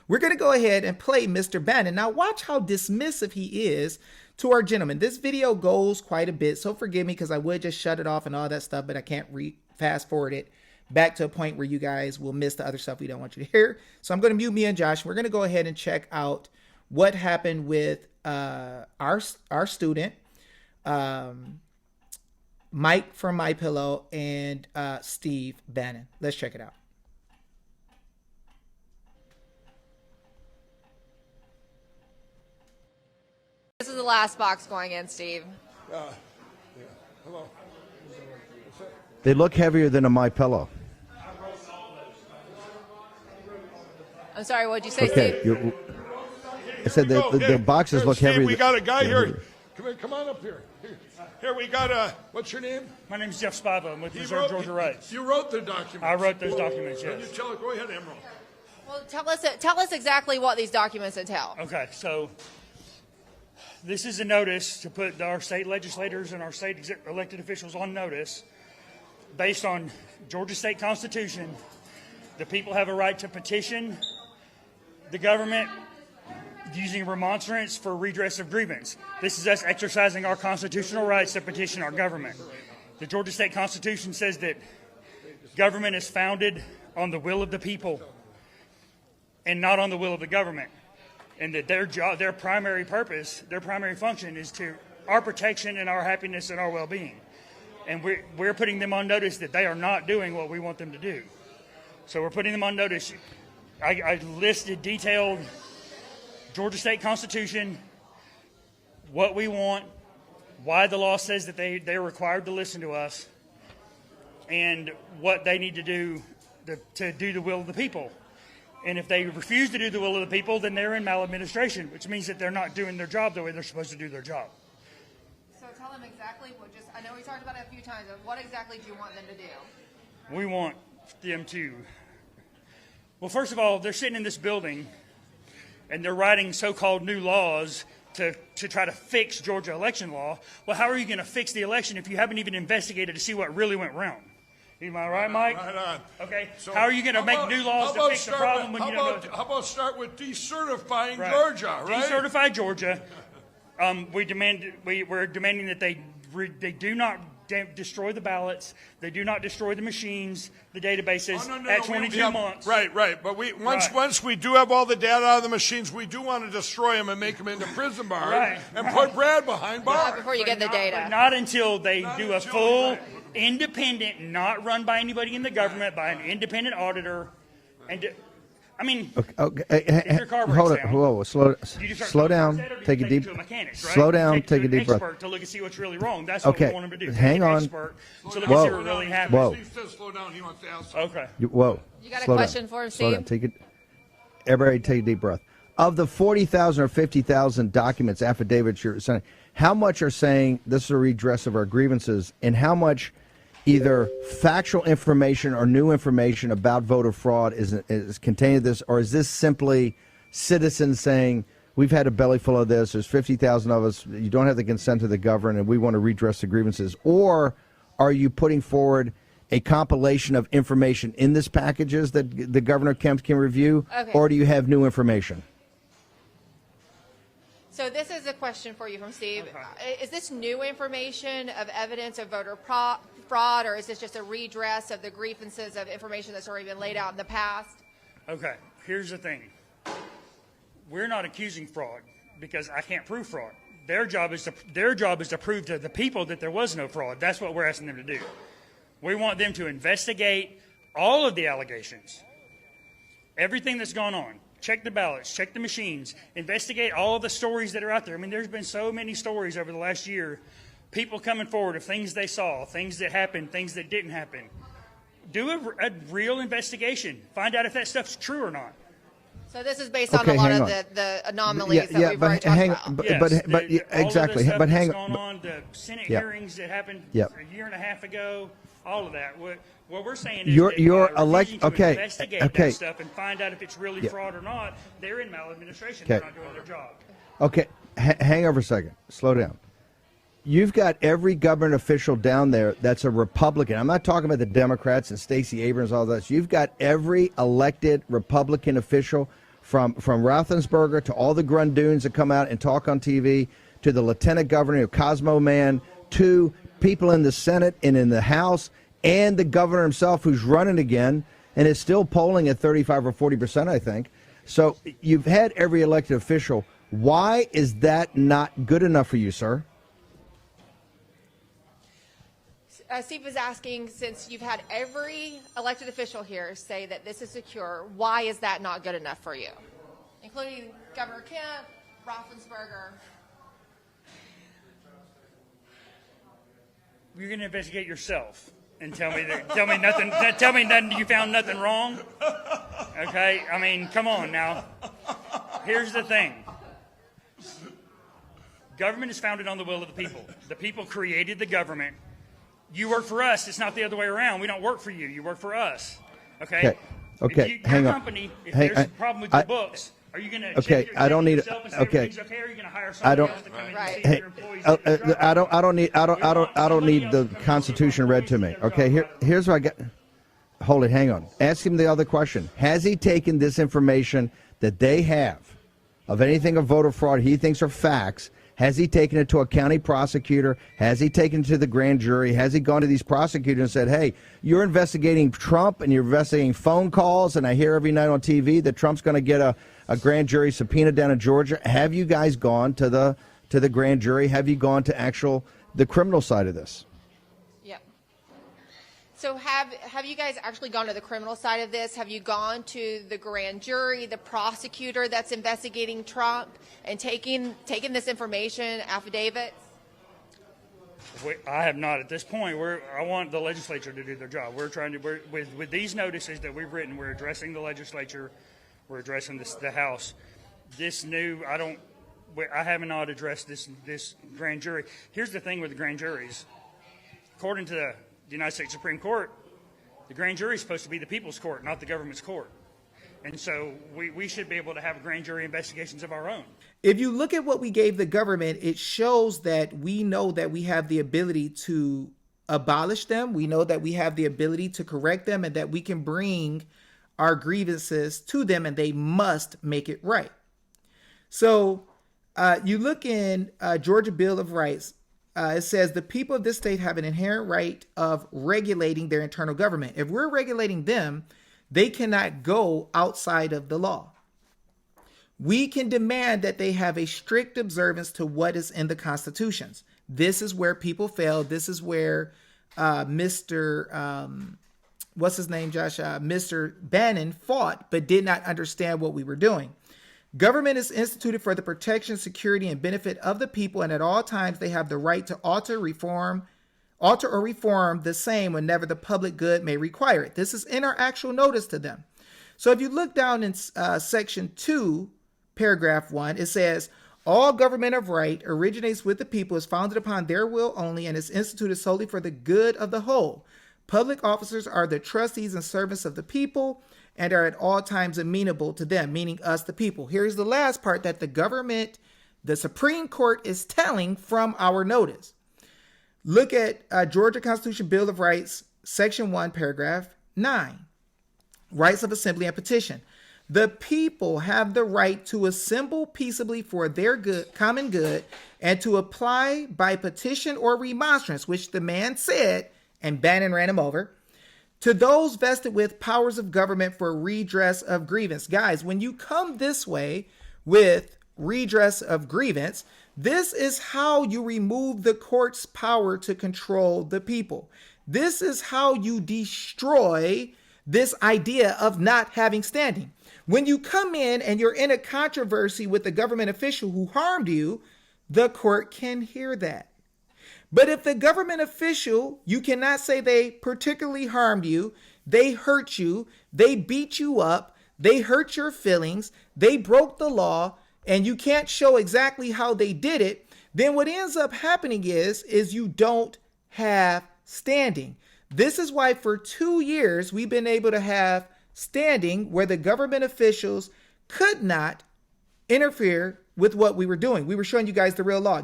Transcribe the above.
we're going to go ahead and play Mr. Bannon. Now watch how dismissive he is to our gentleman. This video goes quite a bit, so forgive me because I would just shut it off and all that stuff, but I can't fast forward it back to a point where you guys will miss the other stuff we don't want you to hear. So I'm going to mute me and Josh. We're going to go ahead and check out what happened with our student, Mike from MyPillow, and Steve Bannon. Let's check it out. This is the last box going in, Steve. Yeah. Hello. They look heavier than a MyPillow. I'm sorry, what'd you say, Okay. Steve? I said the boxes look Steve, heavier. We got a guy here. Come on up here. Here we got what's your name? My name is Jeff Spava. I'm with Preserve Georgia Rights. You wrote the documents. I wrote those documents, yes. You go ahead, Emerald. Well, tell us exactly what these documents entail. Okay, so this is a notice to put our state legislators and our state elected officials on notice. Based on Georgia state constitution, the people have a right to petition the government using remonstrance for redress of grievance. This is us exercising our constitutional rights to petition our government. The Georgia state constitution says that government is founded on the will of the people and not on the will of the government, and that their primary purpose, their primary function is to our protection and our happiness and our well-being. And we're putting them on notice that they are not doing what we want them to do. So we're putting them on notice. I listed detailed Georgia state constitution, what we want, why the law says that they're required to listen to us, and what they need to do to do the will of the people. And if they refuse to do the will of the people, then they're in maladministration, which means that they're not doing their job the way they're supposed to do their job. So tell them exactly I know we talked about it a few times, but what exactly do you want them to do? We want them to, well, first of all, they're sitting in this building and they're writing so-called new laws to try to fix Georgia election law. Well, how are you going to fix the election if you haven't even investigated to see what really went wrong? Am I right, Mike? Right on. Okay. So how are you going to make new laws to fix the problem when you don't know? How about start with decertifying Georgia, right? Decertify Georgia. We're demanding that they do not destroy the ballots. They do not destroy the machines, the databases at 22 months. Right. But once we do have all the data out of the machines, we do want to destroy them and make them into prison bars and put Brad behind bars. Before you get the data. But not until they do a full independent, not run by anybody in the government, by an independent auditor. And I mean, if your car breaks hold down, it. Whoa, slow down. Take a deep. Slow down. Take a deep breath. To look and see what's really wrong. That's what we want them to do. Hang on. So look and see what really happened. Whoa. Steve says slow down. He wants to ask. Okay. Whoa. You got a Slow question down. for him, Slow Steve? down. Everybody take a deep breath. Of the 40,000 or 50,000 documents, affidavits you're sending, how much are saying this is a redress of our grievances, and how much either factual information or new information about voter fraud is contained in this, or is this simply citizens saying, we've had a belly full of this, there's 50,000 of us, you don't have the consent of the government, and we want to redress the grievances? Or are you putting forward a compilation of information in this packages that the Governor Kemp can review, or do you have new information? So this is a question for you from Steve. Is this new information of evidence of voter fraud, or is this just a redress of the grievances of information that's already been laid out in the past? Okay, here's the thing. We're not accusing fraud because I can't prove fraud. Their job is to prove to the people that there was no fraud. That's what we're asking them to do. We want them to investigate all of the allegations, everything that's gone on. Check the ballots, check the machines, investigate all of the stories that are out there. I mean, there's been so many stories over the last year, people coming forward of things they saw, things that happened, things that didn't happen. Do a real investigation. Find out if that stuff's true or not. So this is based on a lot of the anomalies that we've already talked about. Exactly. All of the stuff But hang that's gone on, the Senate hearings that happened a year and a half ago, all of that. What we're saying is investigate that stuff and find out if it's really fraud or not. They're in maladministration. They're not doing their job. Okay, hang over a second. Slow down. You've got every government official down there that's a Republican. I'm not talking about the Democrats and Stacey Abrams, all that. You've got every elected Republican official from Raffensperger to all the Grundoons that come out and talk on TV, to the lieutenant governor of Cosmo Man, to people in the Senate and in the House, and the governor himself, who's running again and is still polling at 35 or 40%, I think. So you've had every elected official. Why is that not good enough for you, sir? Steve was asking, since you've had every elected official here say that this is secure, why is that not good enough for you? Including Governor Kemp, Raffensperger. You're going to investigate yourself and tell me nothing. You found nothing wrong. Okay, I mean, come on now. Here's the thing. Government is founded on the will of the people. The people created the government. You work for us. It's not the other way around. We don't work for you. You work for us. Okay. Okay. Hang on. Company, if there's a problem with your books, are you going to check I don't need. Okay. Okay, or are you going to hire somebody else to come in and see your employees? I don't need the Constitution read to me. Okay, here's what I got. Hold it, hang on. Ask him the other question. Has he taken this information that they have of anything of voter fraud he thinks are facts? Has he taken it to a county prosecutor? Has he taken it to the grand jury? Has he gone to these prosecutors and said, hey, you're investigating Trump and you're investigating phone calls, and I hear every night on TV that Trump's going to get a grand jury subpoena down in Georgia. Have you guys gone to the grand jury? Have you gone to the criminal side of this? Yep. So have you guys actually gone to the criminal side of this? Have you gone to the grand jury, the prosecutor that's investigating Trump, and taking this information, affidavits? I have not at this point. I want the legislature to do their job. With these notices that we've written, we're addressing the legislature. We're addressing the House. I have not addressed this grand jury. Here's the thing with the grand juries. According to the United States Supreme Court, the grand jury is supposed to be the people's court, not the government's court. And so we should be able to have grand jury investigations of our own. If you look at what we gave the government, it shows that we know that we have the ability to abolish them. We know that we have the ability to correct them, and that we can bring our grievances to them, and they must make it right. So you look in Georgia Bill of Rights, it says the people of this state have an inherent right of regulating their internal government. If we're regulating them, they cannot go outside of the law. We can demand that they have a strict observance to what is in the constitutions. This is where people fail. This is where Mr. What's his name, Josh? Mr. Bannon fought, but did not understand what we were doing. Government is instituted for the protection, security, and benefit of the people, and at all times they have the right to alter or reform the same whenever the public good may require it. This is in our actual notice to them. So if you look down in section 2, paragraph 1, it says, all government of right originates with the people, is founded upon their will only, and is instituted solely for the good of the whole. Public officers are the trustees and servants of the people, and are at all times amenable to them, meaning us, the people. Here's the last part that the government, the Supreme Court, is telling from our notice. Look at Georgia Constitution Bill of Rights, section 1, paragraph 9. Rights of assembly and petition. The people have the right to assemble peaceably for their good, common good, and to apply by petition or remonstrance, which the man said, and Bannon ran him over, to those vested with powers of government for redress of grievance. Guys, when you come this way with redress of grievance, this is how you remove the court's power to control the people. This is how you destroy this idea of not having standing. When you come in and you're in a controversy with a government official who harmed you, the court can hear that. But if the government official, you cannot say they particularly harmed you, they hurt you, they beat you up, they hurt your feelings, they broke the law, and you can't show exactly how they did it, then what ends up happening is you don't have standing. This is why for 2 years we've been able to have standing where the government officials could not interfere with what we were doing. We were showing you guys the real law.